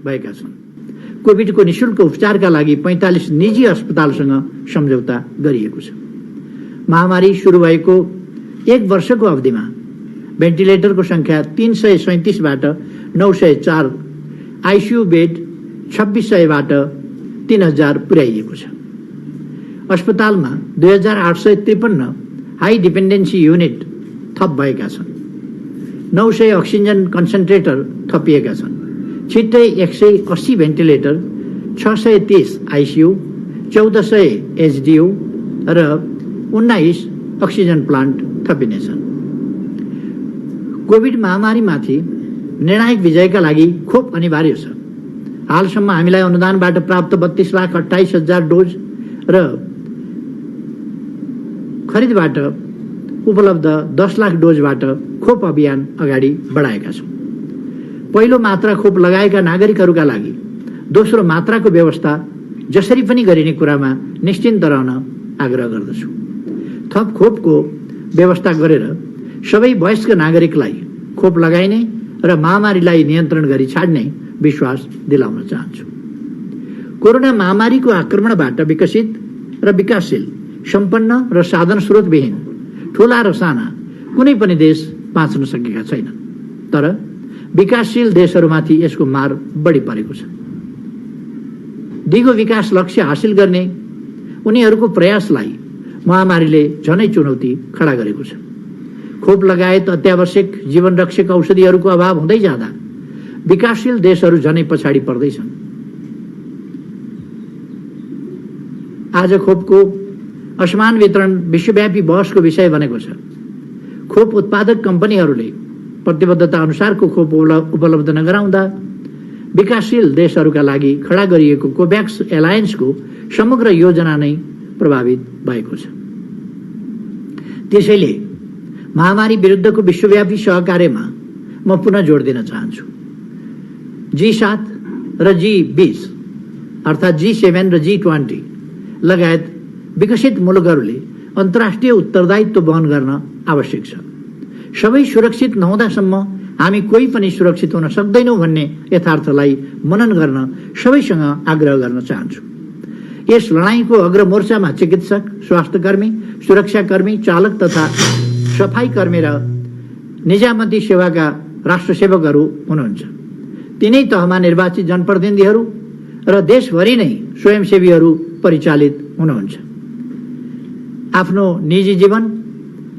भएका छन्। कोभिडको निशुल्क उपचारका लागि 45 निजी अस्पतालसँग सम्झौता गरिएको छ। महामारी सुरु भएको 1 वर्षको अवधिमा भेन्टिलेटरको संख्या 337 बाट 904, आइसियु बेड 2600 बाट 3000 पुर्याइएको छ। अस्पतालमा 2853 हाई डिपेन्डेन्सी युनिट थप भएका छन्। 900 अक्सिजन कन्सन्ट्रेटर थपिएका छन्। छिट्टै 180 भेन्टिलेटर, 630 आइसियु, 1400 एचडियु र 19 अक्सिजन प्लान्ट थपिनेछन्। कोभिड महामारीमाथि निर्णायक विजयका लागि खोप अनिवार्य छ। हालसम्म हामीलाई अनुदानबाट प्राप्त 32,28,000 डोज र खरिदबाट उपलब्ध 10 लाख डोजबाट खोप अभियान अगाडि बढाएका छौँ। पहिलो मात्रा खोप लगाएका नागरिकहरूका लागि दोस्रो मात्राको व्यवस्था जसरी पनि गरिने कुरामा निश्चिन्त रहन आग्रह गर्दछु। थप खोपको व्यवस्था गरेर सबै वयस्क नागरिकलाई खोप लगाइने र महामारीलाई नियन्त्रण गरी छाड्ने विश्वास दिलाउन चाहन्छु। कोरोना महामारीको आक्रमणबाट विकसित र विकासशील, सम्पन्न र साधन स्रोतविहीन ठूला र साना कुनै पनि देश बाँच्न सकेका छैनन्। तर विकासशील देशहरूमाथि यसको मार बढी परेको छ। दिगो विकास लक्ष्य हासिल गर्ने उनीहरूको प्रयासलाई महामारीले झनै चुनौती खडा गरेको छ। खोप लगायत अत्यावश्यक जीवनरक्षक औषधिहरूको अभाव हुँदै जाँदा विकासशील देशहरू झनै पछाडि पर्दैछन्। आज खोपको असमान वितरण विश्वव्यापी बहसको विषय बनेको छ। खोप उत्पादक कम्पनीहरूले प्रतिबद्धता अनुसारको खोप उपलब्ध नगराउँदा विकासशील देशहरूका लागि खडा गरिएको कोभ्याक्स एलायन्सको समग्र योजना नै प्रभावित भएको छ। त्यसैले महामारी विरुद्धको विश्वव्यापी सहकार्यमा म पुनः जोड दिन चाहन्छु। G7 र G20 अर्थात् G7 र G20 लगायत विकसित मुलुकहरूले अन्तर्राष्ट्रिय उत्तरदायित्व वहन गर्न आवश्यक छ। सबै सुरक्षित नहुँदासम्म हामी कोही पनि सुरक्षित हुन सक्दैनौँ भन्ने यथार्थलाई मनन गर्न सबैसँग आग्रह गर्न चाहन्छु। यस लडाईँको अग्रमोर्चामा चिकित्सक, स्वास्थ्यकर्मी, सुरक्षाकर्मी, चालक तथा सफाई कर्मी र निजामती सेवाका राष्ट्रसेवकहरू हुनुहुन्छ। तिनै तहमा निर्वाचित जनप्रतिनिधिहरू र देशभरि नै स्वयंसेवीहरू परिचालित हुनुहुन्छ। आफ्नो निजी जीवन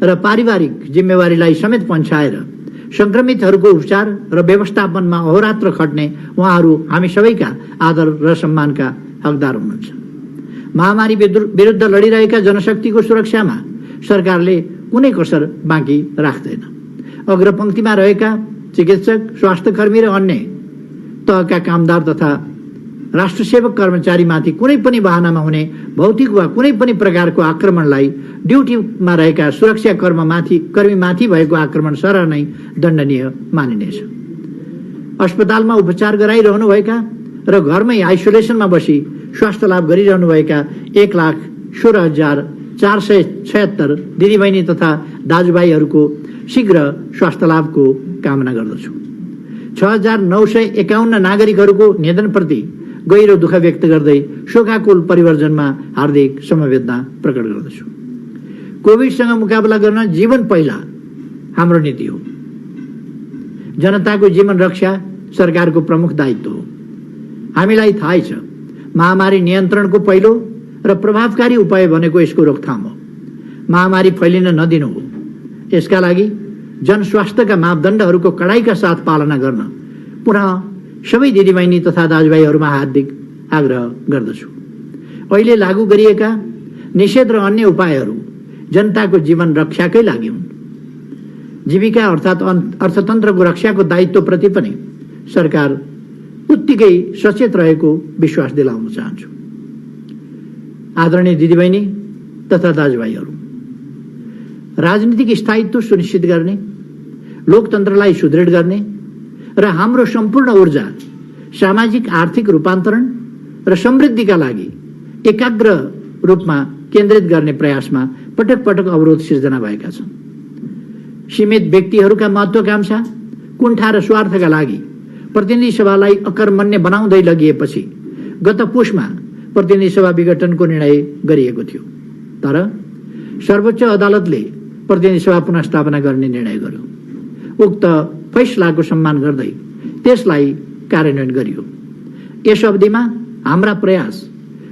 र पारिवारिक जिम्मेवारीलाई समेत पन्छाएर संक्रमितहरूको उपचार र व्यवस्थापनमा अहोरात्र खट्ने उहाँहरू हामी सबैका आदर र सम्मानका हकदार हुनुहुन्छ। महामारी विरुद्ध लडिरहेका जनशक्तिको सुरक्षामा सरकारले कुनै कसर बाँकी राख्दैन। अग्रपंक्तिमा रहेका चिकित्सक, स्वास्थ्यकर्मी र अन्य तहका कामदार तथा राष्ट्रसेवक कर्मचारीमाथि कुनै पनि बहानामा हुने भौतिक वा कुनै पनि प्रकारको आक्रमणलाई ड्युटीमा रहेका सुरक्षा कर्मीमाथि भएको आक्रमण सरह नै दण्डनीय मानिनेछ। अस्पतालमा उपचार गराइरहनुभएका र घरमै आइसोलेसनमा बसी स्वास्थ्य लाभ गरिरहनुभएका 1,16,476 दिदीबहिनी तथा दाजुभाइहरूको शीघ्र स्वास्थ्य लाभको कामना गर्दछु। 6,951 नागरिकहरूको निधनप्रति गहिरो दुःख व्यक्त गर्दै शोकाकुल परिवर्जनमा हार्दिक समवेदना प्रकट गर्दछु। कोभिडसँग मुकाबला गर्न जीवन पहिला हाम्रो नीति हो। जनताको जीवन रक्षा सरकारको प्रमुख दायित्व हो। हामीलाई थाहै छ महामारी नियन्त्रणको पहिलो र प्रभावकारी उपाय भनेको यसको रोकथाम हो। महामारी फैलिन नदिनु हो। यसका लागि जनस्वास्थ्यका मापदण्डहरूको कडाइका साथ पालना गर्न पुनः सबै दिदीबहिनी तथा दाजुभाइहरूमा हार्दिक आग्रह गर्दछु। अहिले लागू गरिएका निषेध र अन्य उपायहरू जनताको जीवन रक्षाकै लागि हुन्। जीविका अर्थात् अर्थतन्त्रको रक्षाको दायित्वप्रति पनि सरकार उत्तिकै सचेत रहेको विश्वास दिलाउन चाहन्छु। आदरणीय दिदीबहिनी तथा दाजुभाइहरू, राजनीतिक स्थायित्व सुनिश्चित गर्ने, लोकतन्त्रलाई सुदृढ गर्ने र हाम्रो सम्पूर्ण ऊर्जा सामाजिक आर्थिक रूपान्तरण र समृद्धिका लागि एकाग्र रूपमा केन्द्रित गर्ने प्रयासमा पटक पटक अवरोध सिर्जना भएका छन्। सीमित व्यक्तिहरूका महत्वाकांक्षा, कुण्ठा र स्वार्थका लागि प्रतिनिधि सभालाई अकर्मण्य बनाउँदै लगिएपछि गत पुसमा प्रतिनिधि सभा विघटनको निर्णय गरिएको थियो। तर सर्वोच्च अदालतले प्रतिनिधि सभा पुनर्स्थापना गर्ने निर्णय गर्यो। उक्त फैसलाको सम्मान गर्दै त्यसलाई कार्यान्वयन गरियो। यस अवधिमा हाम्रा प्रयास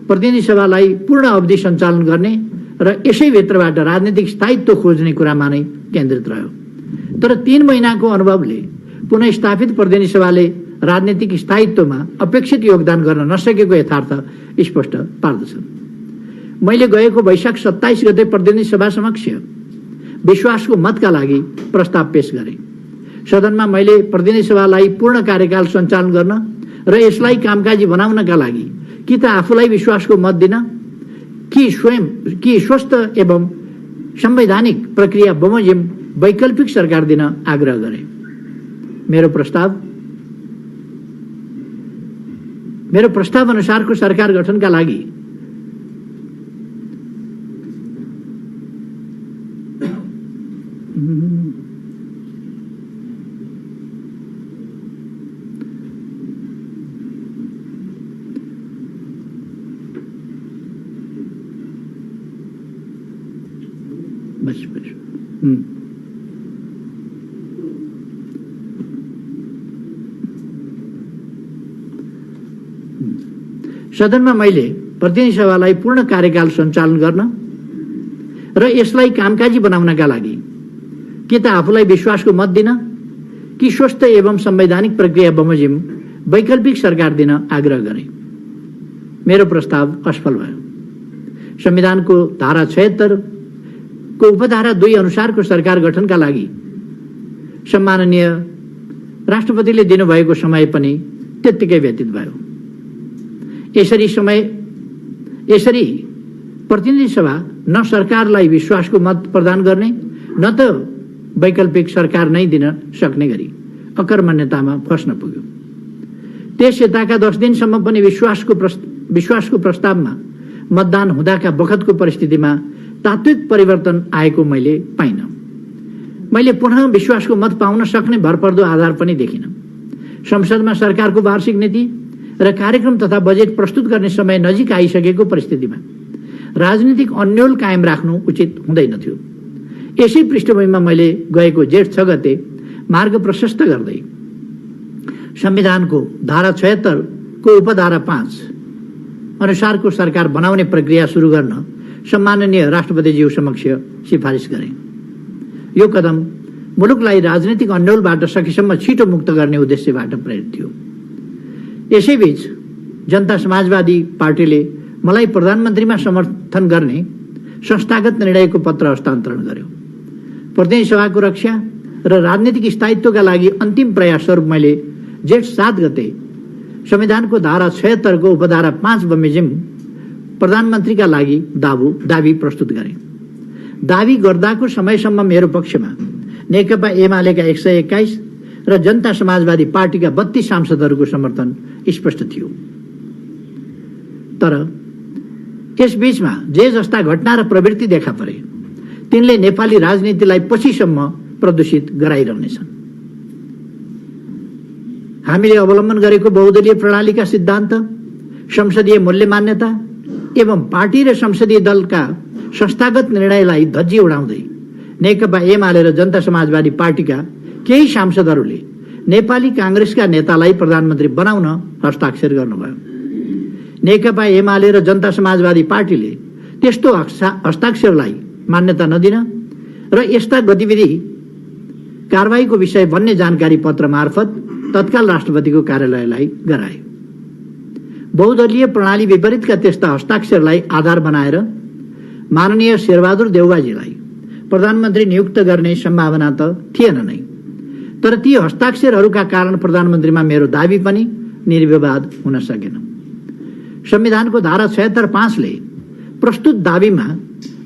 प्रतिनिधि सभालाई पूर्ण अवधि सञ्चालन गर्ने र यसै भित्रबाट राजनीतिक स्थायित्व खोज्ने कुरामा नै केन्द्रित रह्यो। तर 3 महिनाको अनुभवले पुनः स्थापित प्रतिनिधि सभाले राजनीतिक स्थायित्वमा अपेक्षित योगदान गर्न नसकेको यथार्थ स्पष्ट पार्दछन्। मैले गएको वैशाख 27 गते प्रतिनिधि सभा समक्ष विश्वासको मतका लागि प्रस्ताव पेश गरेँ। सदनमा मैले प्रतिनिधि सभालाई पूर्ण कार्यकाल सञ्चालन गर्न र यसलाई कामकाजी बनाउनका लागि कि त आफूलाई विश्वासको मत दिन कि स्वस्थ एवं संवैधानिक प्रक्रिया बमोजिम वैकल्पिक सरकार दिन आग्रह गरे। मेरो प्रस्ताव अनुसारको सरकार गठनका लागि सदनमा मैले प्रतिनिधि सभालाई पूर्ण कार्यकाल सञ्चालन गर्न र यसलाई कामकाजी बनाउनका लागि कि त आफूलाई विश्वासको मत दिन कि स्वस्थ एवं संवैधानिक प्रक्रिया बमोजिम वैकल्पिक सरकार दिन आग्रह गरे। मेरो प्रस्ताव असफल भयो। संविधानको धारा 76 को उपधारा 2 अनुसारको सरकार गठनका लागि सम्माननीय राष्ट्रपतिले दिनुभएको समय पनि त्यत्तिकै व्यतीत भयो। यसरी प्रतिनिधि सभा न सरकारलाई विश्वासको मत प्रदान गर्ने न त वैकल्पिक सरकार नै दिन सक्ने गरी अकर्मण्यतामा फस्न पुग्यो। त्यस यताका 10 दिनसम्म पनि विश्वासको प्रस्तावमा मतदान हुँदाका बखतको परिस्थितिमा तात्विक परिवर्तन आएको मैले पाइन। मैले पुनः विश्वासको मत पाउन सक्ने भरपर्दो आधार पनि देखिन। संसदमा सरकारको वार्षिक नीति र कार्यक्रम तथा बजेट प्रस्तुत गर्ने समय नजिक आइसकेको परिस्थितिमा राजनीतिक अन्योल कायम राख्नु उचित हुँदैन थियो। यसै पृष्ठभूमिमा मैले गएको जेठ 6 गते मार्ग प्रशस्त गर्दै संविधानको धारा 76 को उपधारा 5 अनुसारको सरकार बनाउने प्रक्रिया सुरु गर्न सम्माननीय राष्ट्रपतिज्यू समक्ष सिफारिस गरे। यो कदम मुलुकलाई राजनीतिक अन्योलबाट सकेसम्म छिटो मुक्त गर्ने उद्देश्यबाट प्रेरित थियो। यसैबीच जनता समाजवादी पार्टीले मलाई प्रधानमन्त्रीमा समर्थन गर्ने संस्थागत निर्णयको पत्र हस्तान्तरण गर्यो। प्रतिनिधि सभाको रक्षा र राजनीतिक स्थायित्वका लागि अन्तिम प्रयास स्वरूप मैले जेठ 7 गते संविधानको धारा 76 को उपधारा 5 बमोजिम प्रधानमन्त्रीका लागि दावी प्रस्तुत गरे। दावी गर्दाको समयसम्म मेरो पक्षमा नेकपा एमालेका 121 र जनता समाजवादी पार्टीका 32 सांसदहरूको समर्थन स्पष्ट थियो। तर यसबीचमा जे जस्ता घटना र प्रवृत्ति देखा परे तिनले नेपाली राजनीतिलाई पछिसम्म प्रदूषित गराइरहनेछन्। हामीले अवलम्बन गरेको बहुदलीय प्रणालीका सिद्धान्त, संसदीय मूल्य मान्यता एवं पार्टी र संसदीय दलका संस्थागत निर्णयलाई धज्जी उडाउँदै नेकपा एमाले र जनता समाजवादी पार्टीका केही सांसदहरूले नेपाली कांग्रेसका नेतालाई प्रधानमन्त्री बनाउन हस्ताक्षर गर्नुभयो। नेकपा एमाले र जनता समाजवादी पार्टीले त्यस्तो हस्ताक्षरलाई मान्यता नदिन र यस्ता गतिविधि कारबाहीको विषय बन्ने जानकारी पत्र मार्फत तत्काल राष्ट्रपतिको कार्यालयलाई गराए। बहुदलीय प्रणाली विपरीतका त्यस्ता हस्ताक्षरलाई आधार बनाएर माननीय शेरबहादुर देउवाजीलाई प्रधानमन्त्री नियुक्त गर्ने सम्भावना त थिएन नै। तर ती हस्ताक्षरहरूका कारण प्रधानमन्त्रीमा मेरो दावी पनि निर्विवाद हुन सकेन। संविधानको धारा 76(5) ले प्रस्तुत दावीमा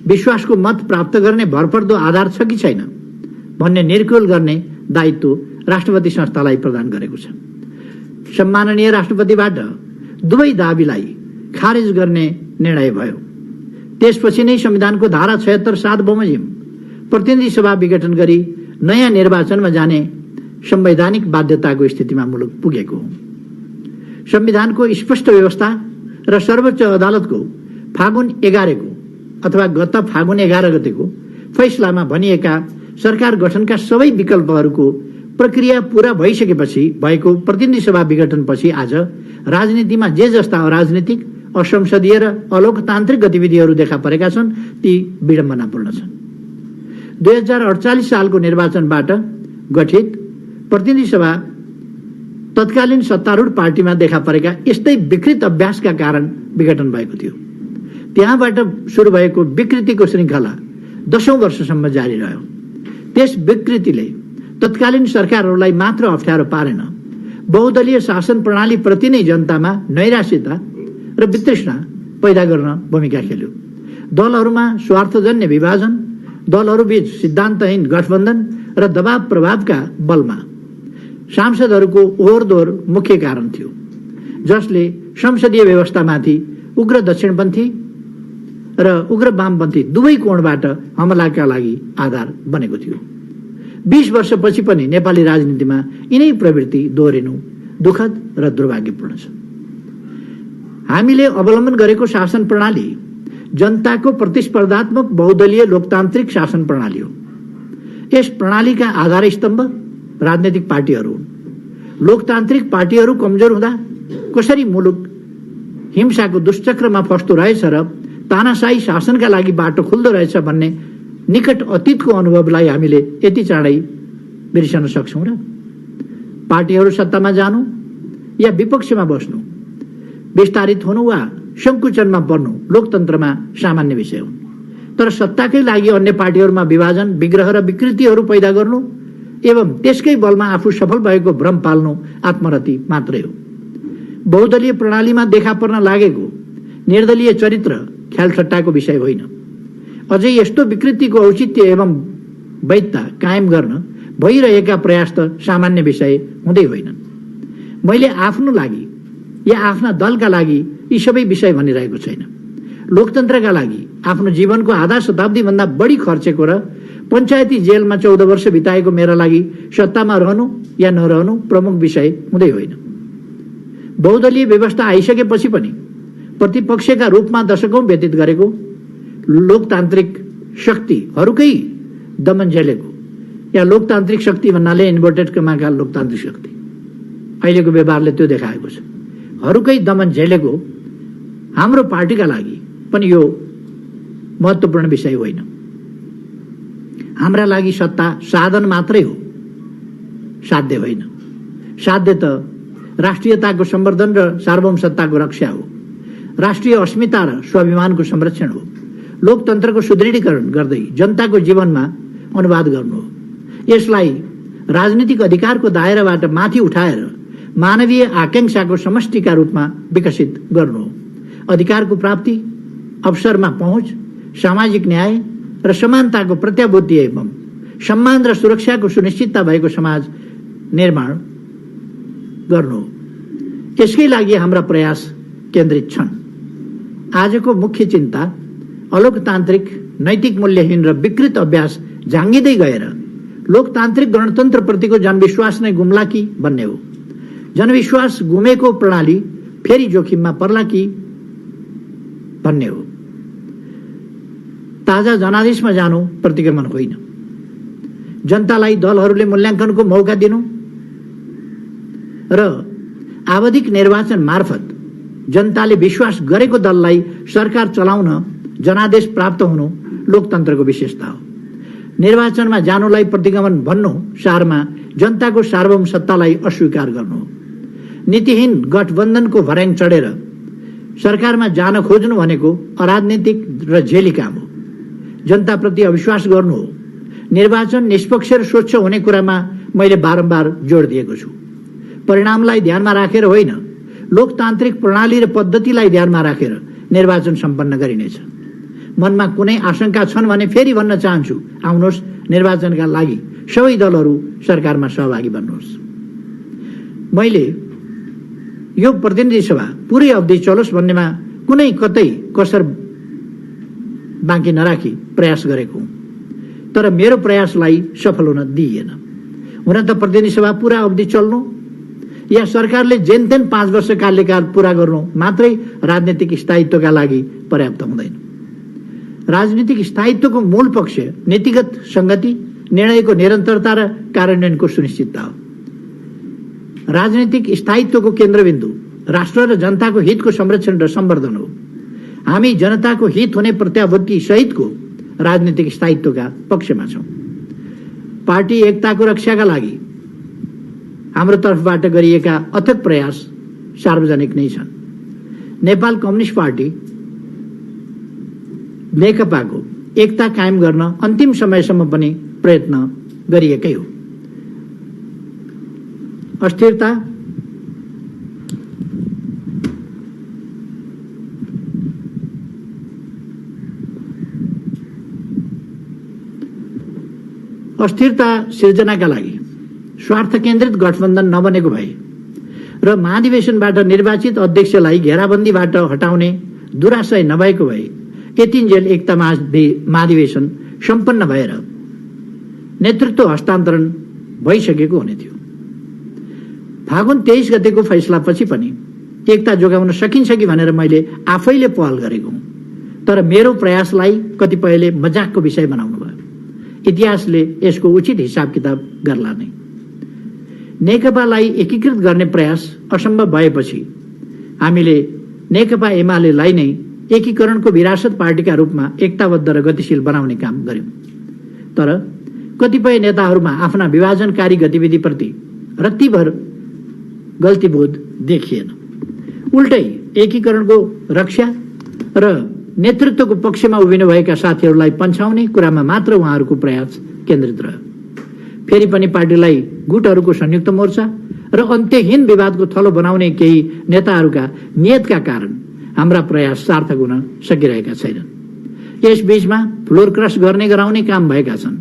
विश्वासको मत प्राप्त गर्ने भरपर्दो आधार छ कि छैन भन्ने निर्कुल गर्ने दायित्व राष्ट्रपति संस्थालाई प्रदान गरेको छ। सम्माननीय राष्ट्रपतिबाट दुवै दावीलाई खारेज गर्ने निर्णय भयो। त्यसपछि नै संविधानको धारा 76(7) बमोजिम प्रतिनिधि सभा विघटन गरी नयाँ निर्वाचनमा जाने संवैधानिक बाध्यताको स्थितिमा मुलुक पुगेको हो। संविधानको स्पष्ट व्यवस्था र सर्वोच्च अदालतको फागुन 11 को अथवा गत फागुन 11 गतेको फैसलामा भनिएका सरकार गठनका सबै विकल्पहरूको प्रक्रिया पूरा भइसकेपछि भएको प्रतिनिधि सभा विघटनपछि आज राजनीतिमा जे जस्ता अराजनीतिक, असंसदीय र अलोकतान्त्रिक गतिविधिहरू देखा परेका छन् ती विडम्बनापूर्ण छन्। 2048 सालको निर्वाचनबाट गठित प्रतिनिधि सभा तत्कालीन सत्तारूढ पार्टीमा देखा परेका यस्तै विकृत अभ्यासका कारण विघटन भएको थियो। त्यहाँबाट सुरु भएको विकृतिको श्रृङ्खला 10औं वर्षसम्म जारी रह्यो। त्यस विकृतिले तत्कालीन सरकारहरूलाई मात्र अप्ठ्यारो पारेन, बहुदलीय शासन प्रणाली प्रति नै जनतामा नैराश्यता र वितृष्णा पैदा गर्न भूमिका खेल्यो। दलहरूमा स्वार्थजन्य विभाजन, दलहरूबीच सिद्धान्तहीन गठबन्धन र दबाव प्रभावका बलमा सांसदहरूको ओहोरदोहोर मुख्य कारण थियो, जसले संसदीय व्यवस्थामाथि उग्र दक्षिणपन्थी र उग्र वामपन्थी दुवै कोणबाट हमलाका लागि आधार बनेको थियो। 20 वर्षपछि पनि नेपाली राजनीतिमा यिनै प्रवृत्ति दोहोरिनु दुःखद र दुर्भाग्यपूर्ण छ। हामीले अवलम्बन गरेको शासन प्रणाली जनताको प्रतिस्पर्धात्मक बहुदलीय लोकतान्त्रिक शासन प्रणाली हो। यस प्रणालीका आधार स्तम्भ राजनैतिक पार्टीहरू हुन्। लोकतान्त्रिक पार्टीहरू कमजोर हुँदा कसरी मुलुक हिंसाको दुष्चक्रमा फस्दो रहेछ र तानाशाही शासनका लागि बाटो खुल्दो रहेछ भन्ने निकट अतीतको अनुभवलाई हामीले यति चाँडै बिर्सन सक्छौँ र? पार्टीहरू सत्तामा जानु या विपक्षमा बस्नु, विस्तारित हुनु वा संकुचनमा पर्नु लोकतन्त्रमा सामान्य विषय हुन्। तर सत्ताकै लागि अन्य पार्टीहरूमा विभाजन, विग्रह र विकृतिहरू पैदा गर्नु एवं त्यसकै बलमा आफू सफल भएको भ्रम पाल्नु आत्मरति मात्रै हो। बहुदलीय प्रणालीमा देखा पर्न लागेको निर्दलीय चरित्र ख्यालठट्टाको विषय होइन। अझै यस्तो विकृतिको औचित्य एवं वैधता कायम गर्न भइरहेका प्रयास त सामान्य विषय हुँदै होइनन्। मैले आफ्नो लागि या आफ्ना दलका लागि यी सबै विषय भनिरहेको छैन। लोकतन्त्रका लागि आफ्नो जीवनको आधा शताब्दी भन्दा बढी खर्चेको र पञ्चायती जेलमा 14 वर्ष बिताएको मेरा लागि सत्तामा रहनु या नरहनु प्रमुख विषय हुँदै होइन। बहुदलीय व्यवस्था आइसकेपछि पनि प्रतिपक्षका रूपमा दशकौं व्यतीत गरेको लोकतान्त्रिक शक्तिहरूकै दमन झेलेको, या लोकतान्त्रिक शक्ति भन्नाले इन्भर्टेडमा लोकतान्त्रिक शक्ति अहिलेको व्यवहारले त्यो देखाएको छ, हरूकै दमन झेलेको हाम्रो पार्टीका लागि पनि यो महत्त्वपूर्ण विषय होइन। हाम्रा लागि सत्ता साधन मात्रै हो, साध्य होइन। साध्य त राष्ट्रियताको सम्वर्धन र सार्वभौमसत्ताको रक्षा हो, राष्ट्रिय अस्मिता र स्वाभिमानको संरक्षण हो, लोकतन्त्रको सुदृढीकरण गर्दै जनताको जीवनमा अनुवाद गर्नु हो। यसलाई राजनीतिक अधिकारको दायराबाट माथि उठाएर मानवीय आकांक्षाको समष्टिका रूपमा विकसित गर्नु हो। अधिकारको प्राप्ति, अवसरमा पहुँच, सामाजिक न्याय र समानताको प्रत्याभूति एवं सम्मान र सुरक्षाको सुनिश्चितता भएको समाज निर्माण गर्नु हो। यसकै लागि हाम्रा प्रयास केन्द्रित छन्। आजको मुख्य चिन्ता अलोकतान्त्रिक, नैतिक मूल्यहीन र विकृत अभ्यास झाङ्गिँदै गएर लोकतान्त्रिक गणतन्त्रप्रतिको जनविश्वास नै गुम्ला कि भन्ने हो। जनविश्वास गुमेको प्रणाली फेरि जोखिममा पर्ला कि भन्ने हो। ताजा जनादेशमा जानु प्रतिगमन होइन। जनतालाई दलहरूले मूल्याङ्कनको मौका दिनु र आवधिक निर्वाचन मार्फत जनताले विश्वास गरेको दललाई सरकार चलाउन जनादेश प्राप्त हुनु लोकतन्त्रको विशेषता हो। निर्वाचनमा जानुलाई प्रतिगमन भन्नु सारमा जनताको सार्वभौम सत्तालाई अस्वीकार गर्नु हो। नीतिहीन गठबन्धनको भर्याङ चढेर सरकारमा जान खोज्नु भनेको अराजनीतिक र झेली काम हो। जनताप्रति अविश्वास गर्नु हो। निर्वाचन निष्पक्ष र स्वच्छ हुने कुरामा मैले बारम्बार जोड दिएको छु। परिणामलाई ध्यानमा राखेर होइन, लोकतान्त्रिक प्रणाली र पद्धतिलाई ध्यानमा राखेर निर्वाचन सम्पन्न गरिनेछ। मनमा कुनै आशंका छन् भने फेरि भन्न चाहन्छु, आउनुहोस्, निर्वाचनका लागि सबै दलहरू सरकारमा सहभागी बन्नुहोस्। मैले यो प्रतिनिधि सभा पुरै अवधि चलोस् भन्नेमा कुनै कतै कसर बाँकी नराखी प्रयास गरेको हुँ, तर मेरो प्रयासलाई सफल हुन दिइएन। हुन त प्रतिनिधि सभा पूरा अवधि चल्नु या सरकारले जेनतेन 5 वर्ष कार्यकाल पूरा गर्नु मात्रै राजनीतिक स्थायित्वका लागि पर्याप्त हुँदैन। राजनीतिक स्थायित्वको मूल पक्ष नीतिगत संगति, निर्णयको निरन्तरता र कार्यान्वयनको सुनिश्चितता हो। राजनीतिक स्थायित्वको केन्द्रबिन्दु राष्ट्र र जनताको हितको संरक्षण र सम्वर्धन हो। हामी जनताको हित हुने प्रत्याभूति सहितको राजनीतिक स्थायित्वका पक्षमा छौं। पार्टी एकताको रक्षाका लागि हाम्रो तर्फबाट गरिएका अथक प्रयास सार्वजनिक नै छन्। नेपाल कम्युनिस्ट पार्टी नेकपाको एकता कायम गर्न अन्तिम समयसम्म पनि प्रयत्न गरिएकै हो। अस्थिरता सिर्जनाका लागि स्वार्थ केन्द्रित गठबन्धन नबनेको भए र महाधिवेशनबाट निर्वाचित अध्यक्षलाई घेराबन्दीबाट हटाउने दुराशय नभएको भए यतिन्जेल एकता महाधिवेशन सम्पन्न भएर नेतृत्व हस्तान्तरण भइसकेको हुने थियो। फागुन 23 गतेको फैसलापछि पनि एकता जोगाउन सकिन्छ कि भनेर मैले आफैले पहल गरेको हुँ, तर मेरो प्रयासलाई कतिपयले मजाकको विषय बनाउनु भयो। इतिहासले यसको उचित हिसाब किताब गर्ला नै। नेकपालाई एकीकृत गर्ने प्रयास असम्भव भएपछि हामीले नेकपा एमालेलाई नै एकीकरणको विरासत पार्टीका रूपमा एकताबद्ध र गतिशील बनाउने काम गर्यौं। तर कतिपय नेताहरूमा आफ्ना विभाजनकारी गतिविधिप्रति रत्तिभर गल्तीबोध देखिएन। उल्टै एकीकरणको रक्षा र नेतृत्वको पक्षमा उभिनुभएका साथीहरूलाई पन्छाउने कुरामा मात्र उहाँहरूको प्रयास केन्द्रित रह्यो। फेरि पनि पार्टीलाई गुटहरूको संयुक्त मोर्चा र अन्त्यहीन विवादको थलो बनाउने केही नेताहरूका नियतका कारण हाम्रा प्रयास सार्थक हुन सकिरहेका छैनन्। यस बीचमा फ्लोर क्रस गर्ने गराउने काम भएका छन्।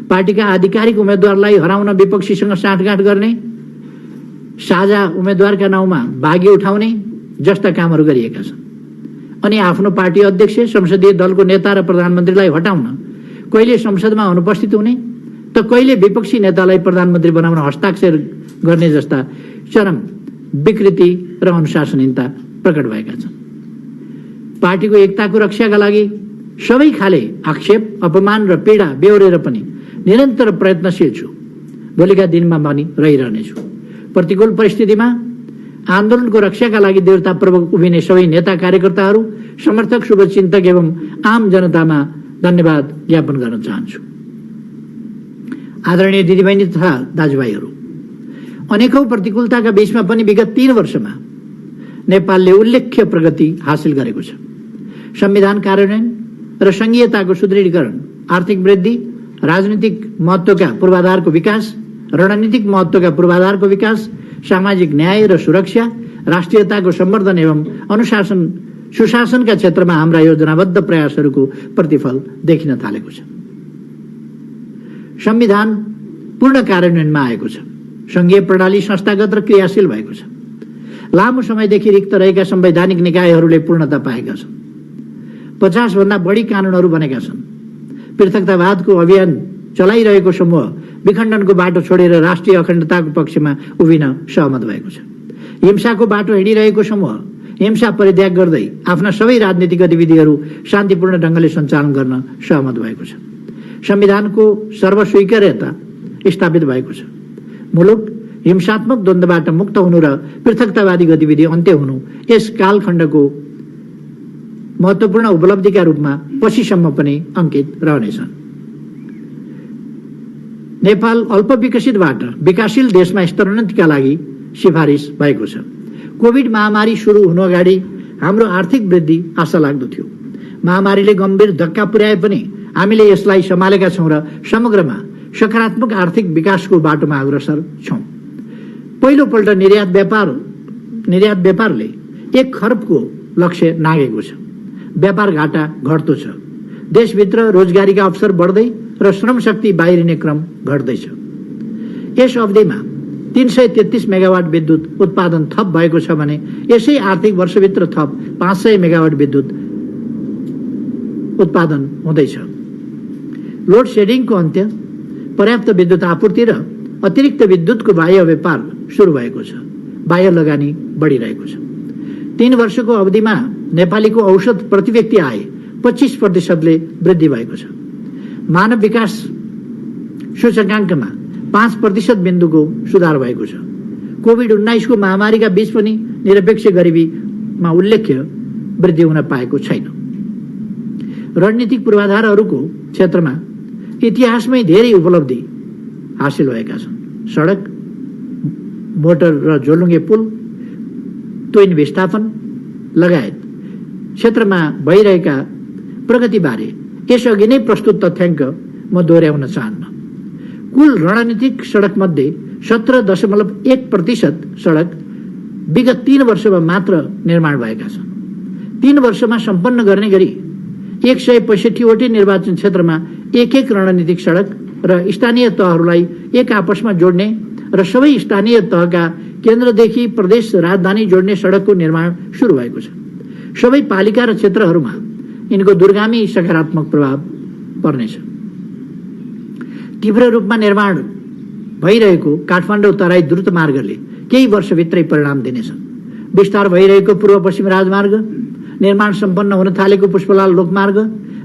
पार्टीका आधिकारिक उम्मेद्वारलाई हराउन विपक्षीसँग साँठगाँठ गर्ने, साझा उम्मेद्वारका नाउँमा बागी उठाउने जस्ता कामहरू गरिएका छन्। अनि आफ्नो पार्टी अध्यक्ष, संसदीय दलको नेता र प्रधानमन्त्रीलाई हटाउन कहिले संसदमा अनुपस्थित हुने त कहिले विपक्षी नेतालाई प्रधानमन्त्री बनाउन हस्ताक्षर गर्ने जस्ता चरम विकृति र अनुशासनहीनता प्रकट भएका छन्। पार्टीको एकताको रक्षाका लागि सबै खाले आक्षेप, अपमान र पीडा बेहोरेर पनि निरन्तर प्रयत्नशील छु। भोलिका दिनमा पनि रहिरहनेछु। प्रतिकूल परिस्थितिमा आन्दोलनको रक्षाका लागि दृढतापूर्वक उभिने सबै नेता कार्यकर्ताहरू, समर्थक, शुभचिन्तक एवं आम जनतामा धन्यवाद ज्ञापन गर्न चाहन्छु। आदरणीय दिदीबहिनी तथा दाजुभाइहरू, अनेकौं प्रतिकूलताका बीचमा पनि विगत 3 वर्षमा नेपालले उल्लेख्य प्रगति हासिल गरेको छ। संविधान कार्यान्वयन र संघीयताको सुदृढीकरण, आर्थिक वृद्धि, राजनीतिक महत्त्वका पूर्वाधारको विकास, रणनीतिक महत्त्वका पूर्वाधारको विकास, सामाजिक न्याय र सुरक्षा, राष्ट्रियताको सम्वर्धन एवं अनुशासन सुशासनका क्षेत्रमा हाम्रा योजनाबद्ध प्रयासहरूको प्रतिफल देखिन थालेको छ। संविधान पूर्ण कार्यान्वयनमा आएको छ। संघीय प्रणाली संस्थागत र क्रियाशील भएको छ। लामो समयदेखि रिक्त रहेका संवैधानिक निकायहरूले पूर्णता पाएका छन्। 50 भन्दा बढी कानूनहरू बनेका छन्। पृथकतावादको अभियान चलाइरहेको समूह विखण्डनको बाटो छोडेर राष्ट्रिय अखण्डताको पक्षमा उभिन सहमत भएको छ। हिंसाको बाटो हिँडिरहेको समूह हिंसा परित्याग गर्दै आफ्ना सबै राजनीतिक गतिविधिहरू शान्तिपूर्ण ढंगले सञ्चालन गर्न सहमत भएको छ। संविधानको सर्वस्वीकार्यता स्थापित भएको छ। मुलुक हिंसात्मक द्वन्द्वबाट मुक्त हुनु र पृथकतावादी गतिविधि अन्त्य हुनु यस कालखण्डको महत्त्वपूर्ण उपलब्धिका रूपमा पछिसम्म पनि अंकित रहनेछन्। नेपाल अल्पविकसितबाट विकासशील देशमा स्तरोन्नतिका लागि सिफारिस भएको छ। कोभिड महामारी सुरु हुनु अगाडि हाम्रो आर्थिक वृद्धि आशा लाग्दो थियो। महामारीले गम्भीर धक्का पुर्याए पनि हामीले यसलाई सम्हालेका छौं र समग्रमा सकारात्मक आर्थिक विकासको बाटोमा अग्रसर छौं। पहिलो पल्ट निर्यात व्यापारले 1 खर्बको लक्ष्य नागेको छ। व्यापार घाटा घट्दो छ। देशभित्र रोजगारीका अवसर बढ्दै र श्रम शक्ति बाहिरिने क्रम घट्दैछ। यस अवधिमा 333 मेगावाट विद्युत उत्पादन थप भएको छ भने यसै आर्थिक वर्षभित्र थप 500 मेगावाट विद्युत उत्पादन हुँदैछ। लोड सेडिङको अन्त्य, पर्याप्त विद्युत आपूर्ति र अतिरिक्त विद्युतको बाह्य व्यापार सुरु भएको छ। बाह्य लगानी बढिरहेको छ। 3 वर्षको अवधिमा नेपालीको औसत प्रति व्यक्ति आय 25% वृद्धि भएको छ। मानव विकास सूचकाङ्कमा 5% बिन्दुको सुधार भएको छ। कोभिड-19 को महामारीका बीच पनि निरपेक्ष गरिबीमा उल्लेख्य वृद्धि हुन पाएको छैन। रणनीतिक पूर्वाधारहरूको क्षेत्रमा इतिहासमै धेरै उपलब्धि हासिल भएका छन्। सडक, मोटर र झोलुङ्गे पुल, ट्विन विस्थापन लगायत क्षेत्रमा भइरहेका प्रगतिबारे यसअघि नै प्रस्तुत तथ्याङ्क म दोहोर्याउन चाहन्न। कुल रणनीतिक सडक मध्ये 17.1% सडक विगत 3 वर्षमा मात्र निर्माण भएका छन्। 3 वर्षमा सम्पन्न गर्ने गरी 165 वटै निर्वाचन क्षेत्रमा एक रणनीतिक सडक र स्थानीय तहहरूलाई एक आपसमा जोड्ने र सबै स्थानीय तहका केन्द्रदेखि प्रदेश राजधानी जोड्ने सडकको निर्माण सुरु भएको छ। सबै पालिका र क्षेत्रहरूमा यिनको दूरगामी सकारात्मक प्रभाव पर्नेछ। तीव्र रूपमा निर्माण भइरहेको काठमाडौँ तराई द्रुत मार्गले केही वर्षभित्रै परिणाम दिनेछन्। विस्तार भइरहेको पूर्व पश्चिम राजमार्ग, निर्माण सम्पन्न हुन थालेको पुष्पलाल लोकमार्ग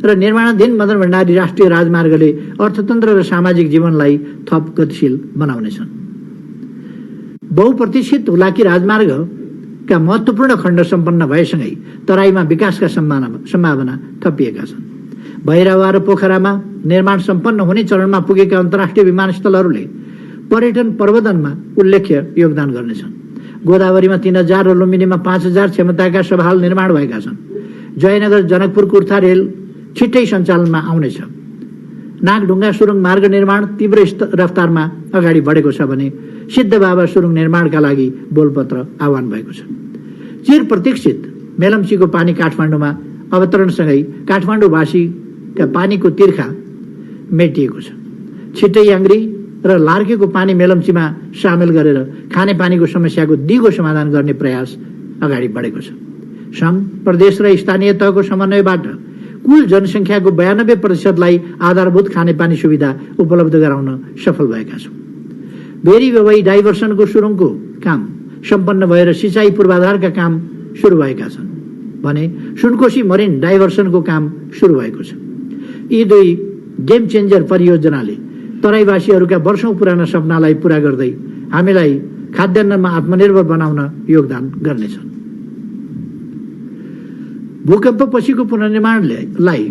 र निर्माणाधीन मदन भण्डारी राष्ट्रिय राजमार्गले अर्थतन्त्र र सामाजिक जीवनलाई थप गतिशील बनाउनेछन्। बहुप्रतीक्षित हुलाकी राजमार्गका महत्त्वपूर्ण खण्ड सम्पन्न भएसँगै तराईमा विकासका सम्भावना थपिएका छन्। भैरवा र पोखरामा निर्माण सम्पन्न हुने चरणमा पुगेका अन्तर्राष्ट्रिय विमानस्थलहरूले पर्यटन प्रवर्धनमा उल्लेख्य योगदान गर्नेछन्। गोदावरीमा 3000 र लुम्बिनीमा 5000 क्षमताका सभ हाल निर्माण भएका छन्। जयनगर जनकपुर कुर्था रेल छिट्टै सञ्चालनमा आउनेछ। नागढुङ्गा सुरुङ मार्ग निर्माण तीव्र रफ्तारमा अगाडि बढेको छ भने सिद्धबाबा सुरुङ निर्माणका लागि बोलपत्र आह्वान भएको छ। चिर प्रतीक्षित मेलम्चीको पानी काठमाडौँमा अवतरणसँगै काठमाडौँवासीका पानीको तिर्खा मेटिएको छ। छिट्टै याङ्ग्री र लार्केको पानी मेलम्चीमा सामेल गरेर खानेपानीको समस्याको दिगो समाधान गर्ने प्रयास अगाडि बढेको छ। सङ्घ, प्रदेश र स्थानीय तहको समन्वयबाट कुल जनसङ्ख्याको 92%लाई आधारभूत खानेपानी सुविधा उपलब्ध गराउन सफल भएका छौँ। बेरी बेवाई डाइभर्सनको सुरुङको काम सम्पन्न भएर सिँचाइ पूर्वाधारका काम सुरु भएका छन् भने सुनकोशी मरिन डाइभर्सनको काम सुरु भएको छ। यी दुई गेम चेन्जर परियोजनाले तराईवासीहरूका वर्षौं पुराना सपनालाई पूरा गर्दै हामीलाई खाद्यान्नमा आत्मनिर्भर बनाउन योगदान गर्नेछन्। भूकम्प पछिको पुनर्निर्माणलाई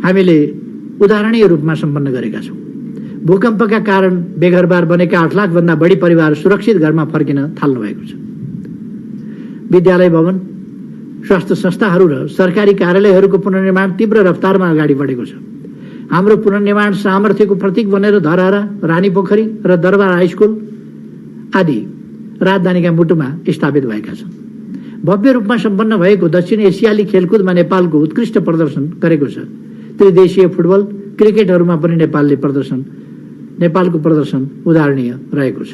हामीले उदाहरणीय रूपमा सम्पन्न गरेका छौँ। भूकम्पका कारण बेघरबार बनेका 8 लाख भन्दा बढी परिवार सुरक्षित घरमा फर्किन थाल्नु भएको छ। विद्यालय भवन, स्वास्थ्य संस्थाहरू र सरकारी कार्यालयहरूको पुनर्निर्माण तीव्र रफ्तारमा अगाडि बढेको छ। हाम्रो पुनर्निर्माण सामर्थ्यको प्रतीक बनेर धरहरा, रानीपोखरी र दरबार हाइस्कुल आदि राजधानीका मुटुमा स्थापित भएका छन्। भव्य रूपमा सम्पन्न भएको दक्षिण एसियाली खेलकुदमा नेपालको उत्कृष्ट प्रदर्शन गरेको छ। त्रिदेशीय फुटबल, क्रिकेटहरूमा पनि नेपालको प्रदर्शन उदाहरणीय रहेको छ।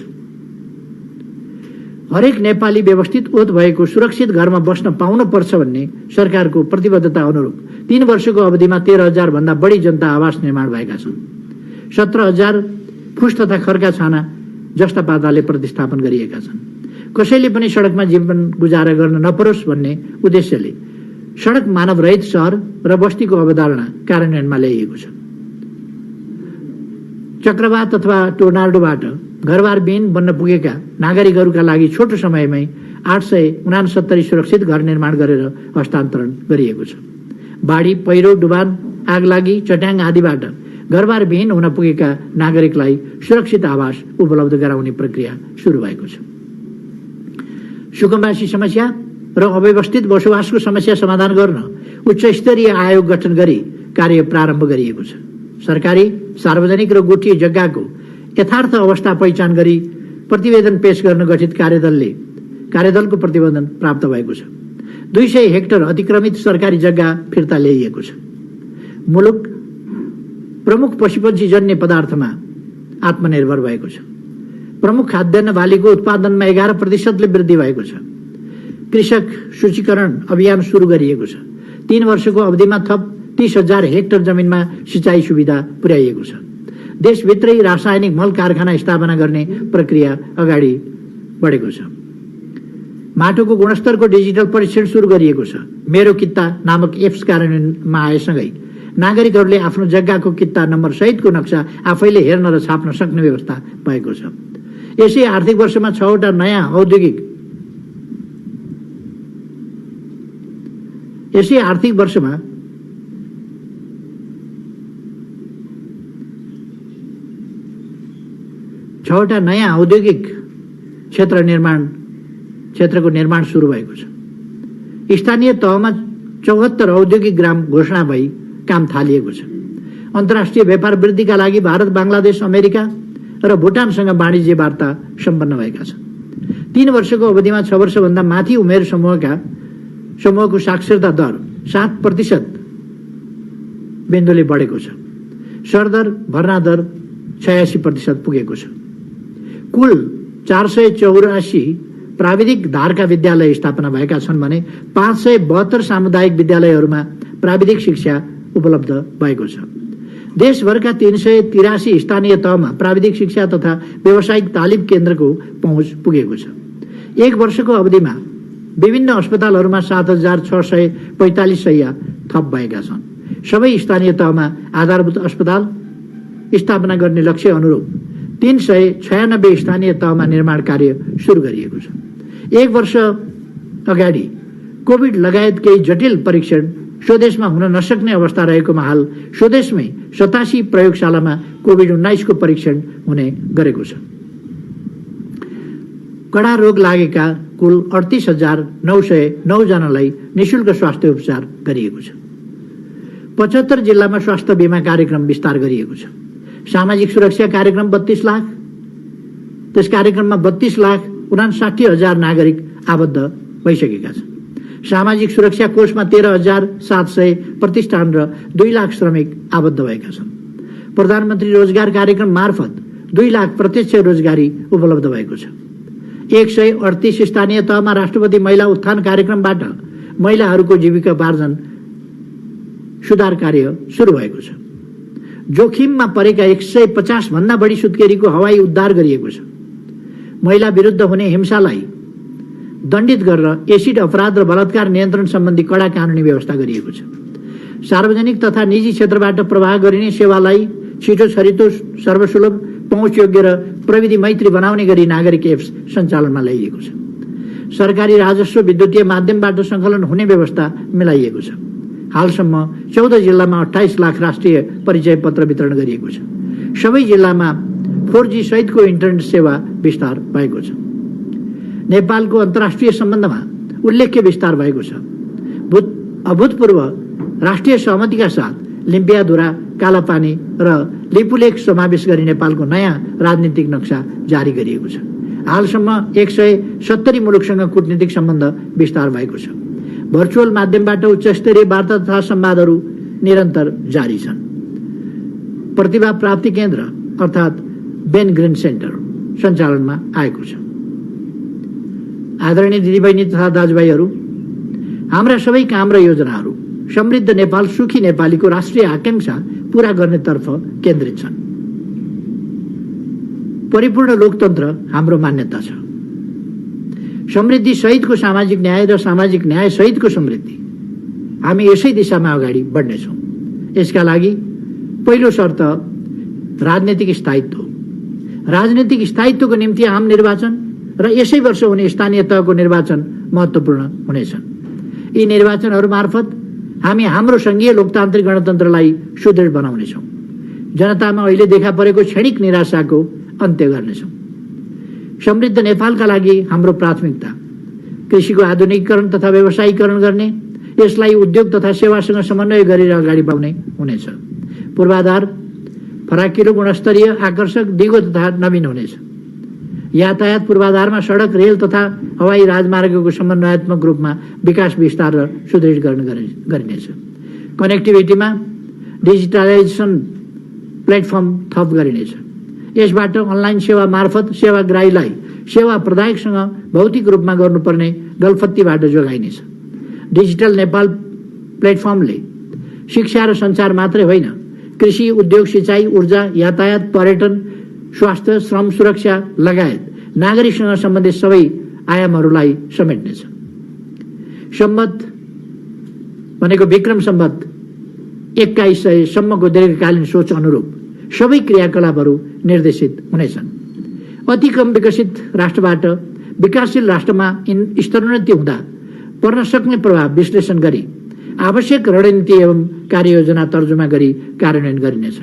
हरेक नेपाली व्यवस्थित ओत भएको सुरक्षित घरमा बस्न पाउन पर्छ भन्ने सरकारको प्रतिबद्धता अनुरूप 3 वर्षको अवधिमा 13,000 भन्दा बढी जनता आवास निर्माण भएका छन्। 17,000 फुस तथा खर्का छाना जस्ता पाताले प्रतिस्थापन गरिएका छन्। कसैले पनि सडकमा जीवन गुजारा गर्न नपरोस् भन्ने उद्देश्यले सडक मानवरहित सहर र बस्तीको अवधारणा कार्यान्वयनमा ल्याइएको छ। चक्रवात अथवा टोर्नाडोबाट घरबारविहीन बन्न पुगेका नागरिकहरूका लागि छोटो समयमै 869 सुरक्षित घर निर्माण गरेर हस्तान्तरण गरिएको छ। बाढी, पहिरो, डुबान, आगलागी, चट्याङ आदिबाट घरबारविहीन हुन पुगेका नागरिकलाई सुरक्षित आवास उपलब्ध गराउने प्रक्रिया सुरु भएको छ। सुकुम्बासी समस्या र अव्यवस्थित बसोबासको समस्या समाधान गर्न उच्च स्तरीय आयोग गठन गरी कार्य प्रारम्भ गरिएको छ। सरकारी, सार्वजनिक र गुठी जग्गाको यथार्थ अवस्था पहिचान गरी प्रतिवेदन पेश गर्न गठित कार्यदलको प्रतिवेदन प्राप्त भएको छ। 200 हेक्टर अतिक्रमित सरकारी जग्गा फिर्ता ल्याइएको छ। मुलुक प्रमुख पशुपक्षी जन्य पदार्थमा आत्मनिर्भर भएको छ। प्रमुख खाद्यान्न बालीको उत्पादनमा 11% वृद्धि भएको छ। कृषक सूचीकरण अभियान सुरु गरिएको छ। 3 वर्षको अवधिमा थप 30,000 हेक्टर जमिनमा सिँचाइ सुविधा पुर्याइएको छ। देशभित्रै रासायनिक मल कारखाना स्थापना गर्ने प्रक्रिया अगाडि बढेको छ। माटोको गुणस्तरको डिजिटल परीक्षण सुरु गरिएको छ। मेरो कित्ता नामक एप्स कार्यान्वयनमा आएसँगै नागरिकहरूले आफ्नो जग्गाको कित्ता नम्बर सहितको नक्सा आफैले हेर्न र छाप्न सक्ने व्यवस्था भएको छ। यसै आर्थिक वर्षमा 6वटा नयाँ औद्योगिक क्षेत्रको निर्माण सुरु भएको छ। स्थानीय तहमा 74 औद्योगिक ग्राम घोषणा भई काम थालिएको छ। अन्तर्राष्ट्रिय व्यापार वृद्धिका लागि भारत, बांग्लादेश, अमेरिका र भुटानसँग वाणिज्य वार्ता सम्पन्न भएका छन्। 3 वर्षको अवधिमा 6 वर्षभन्दा माथि उमेर समूहको साक्षरता दर 7% बिन्दुले बढेको छ। सरदर भर्ना दर 86% पुगेको छ। कुल 484 प्राविधिक धारका विद्यालय स्थापना भएका छन् भने 572 सामुदायिक विद्यालयहरूमा प्राविधिक शिक्षा उपलब्ध भएको छ। देशभरका 383 स्थानीय तहमा प्राविधिक शिक्षा तथा व्यावसायिक तालिम केन्द्रको पहुँच पुगेको छ। 1 वर्षको अवधिमा विभिन्न अस्पतालहरूमा 7645 शैय्या थप भएका छन्। सबै स्थानीय तहमा आधारभूत अस्पताल स्थापना गर्ने लक्ष्य अनुरूप 396 स्थानीय तहमा निर्माण कार्य सुरु गरिएको छ। 1 वर्ष अगाडि कोभिड लगायत केही जटिल परीक्षण स्वदेशमा हुन नसक्ने अवस्था रहेकोमा हाल स्वदेशमै 87 प्रयोगशालामा कोभिड-19 को परीक्षण हुने गरेको छ। कडा रोग लागेका कुल 38,909 जनालाई निशुल्क स्वास्थ्य उपचार गरिएको छ। 75 जिल्लामा स्वास्थ्य बीमा कार्यक्रम विस्तार गरिएको छ। सामाजिक सुरक्षा कार्यक्रम 32 लाख, त्यस कार्यक्रममा 32,59,000 नागरिक आबद्ध भइसकेका छन्। सामाजिक सुरक्षा कोषमा 13,700 प्रतिष्ठान र 2 लाख श्रमिक आबद्ध भएका छन्। प्रधानमन्त्री रोजगार कार्यक्रम मार्फत 2 लाख प्रत्यक्ष रोजगारी उपलब्ध भएको छ। 138 स्थानीय तहमा राष्ट्रपति महिला उत्थान कार्यक्रमबाट महिलाहरूको जीविकोपार्जन सुधार कार्य सुरु भएको छ। जोखिममा परेका 150 भन्दा बढी सुत्केरीको हवाई उद्धार गरिएको छ। महिला विरुद्ध हुने हिंसालाई दण्डित गरेर एसिड अपराध र बलात्कार नियन्त्रण सम्बन्धी कडा कानुनी व्यवस्था गरिएको छ। सार्वजनिक तथा निजी क्षेत्रबाट प्रवाह गरिने सेवालाई छिटो, छरितो, सर्वसुलभ, पहुँचयोग्य र प्रविधि मैत्री बनाउने गरी नागरिक एप्स सञ्चालनमा ल्याइएको छ। सरकारी राजस्व विद्युतीय माध्यमबाट सङ्कलन हुने व्यवस्था मिलाइएको छ। हालसम्म 14 जिल्लामा 28 लाख राष्ट्रिय परिचय पत्र वितरण गरिएको छ। सबै जिल्लामा 4G सहितको इन्टरनेट सेवा विस्तार भएको छ। नेपालको अन्तर्राष्ट्रिय सम्बन्धमा उल्लेख्य विस्तार भएको छ। अभूतपूर्व राष्ट्रिय सहमतिका साथ लिम्पियाधुरा, कालापानी र लिपुलेख समावेश गरी नेपालको नयाँ राजनीतिक नक्सा जारी गरिएको छ। हालसम्म 170 मुलुकसँग कूटनीतिक सम्बन्ध विस्तार भएको छ। भर्चुअल माध्यमबाट उच्चस्तरीय वार्ता तथा संवादहरू निरन्तर जारी छन्। प्रतिभा प्राप्ति केन्द्र अर्थात् बेन ग्रिन सेन्टर सञ्चालनमा आएको छ। आदरणीय दिदीबहिनी तथा दाजुभाइहरू, हाम्रा सबै काम र योजनाहरू समृद्ध नेपाल, सुखी नेपालीको राष्ट्रिय आकांक्षा पूरा गर्नेतर्फ केन्द्रित छन्। परिपूर्ण लोकतन्त्र हाम्रो मान्यता छ। समृद्धि सहितको सामाजिक न्याय र सामाजिक न्याय सहितको समृद्धि, हामी यसै दिशामा अगाडि बढ्नेछौँ। यसका लागि पहिलो शर्त राजनीतिक स्थायित्व। राजनीतिक स्थायित्वको निम्ति आम निर्वाचन र यसै वर्ष हुने स्थानीय तहको निर्वाचन महत्त्वपूर्ण हुनेछन्। यी निर्वाचनहरू मार्फत हामी हाम्रो संघीय लोकतान्त्रिक गणतन्त्रलाई सुदृढ बनाउनेछौँ। जनतामा अहिले देखा परेको क्षणिक निराशाको अन्त्य गर्नेछौँ। समृद्ध नेपालका लागि हाम्रो प्राथमिकता कृषिको आधुनिकीकरण तथा व्यवसायीकरण गर्ने, यसलाई उद्योग तथा सेवासँग समन्वय गरेर अगाडि बढाउने हुनेछ। पूर्वाधार फराकिलो, गुणस्तरीय, आकर्षक, दिगो तथा नवीन हुनेछ। यातायात पूर्वाधारमा सडक, रेल तथा हवाई राजमार्गको समन्वयात्मक रूपमा विकास विस्तार र सुदृढीकरण गरिनेछ। कनेक्टिभिटीमा डिजिटलाइजेसन प्लेटफर्म थप गरिनेछ। यसबाट अनलाइन सेवा मार्फत सेवाग्राहीलाई सेवा प्रदायकसँग भौतिक रूपमा गर्नुपर्ने गलफत्तीबाट जोगाइनेछ। डिजिटल नेपाल प्लेटफर्मले शिक्षा र सञ्चार मात्रै होइन, कृषि, उद्योग, सिंचाई, ऊर्जा, यातायात, पर्यटन, स्वास्थ्य, श्रम सुरक्षा लगायत नागरिकसँग सम्बन्धित सबै आयामहरूलाई समेट्नेछ। सम्मत भनेको विक्रम सम्मत 2100 सम्मको दीर्घकालीन सोच अनुरूप सबै क्रियाकलापहरू निर्देशित हुनेछन्। अति कम विकसित राष्ट्रबाट विकासशील राष्ट्रमा स्तरोन्नति हुँदा पर्न सक्ने प्रभाव विश्लेषण गरी आवश्यक रणनीति एवं कार्ययोजना तर्जुमा गरी कार्यान्वयन गरिनेछ।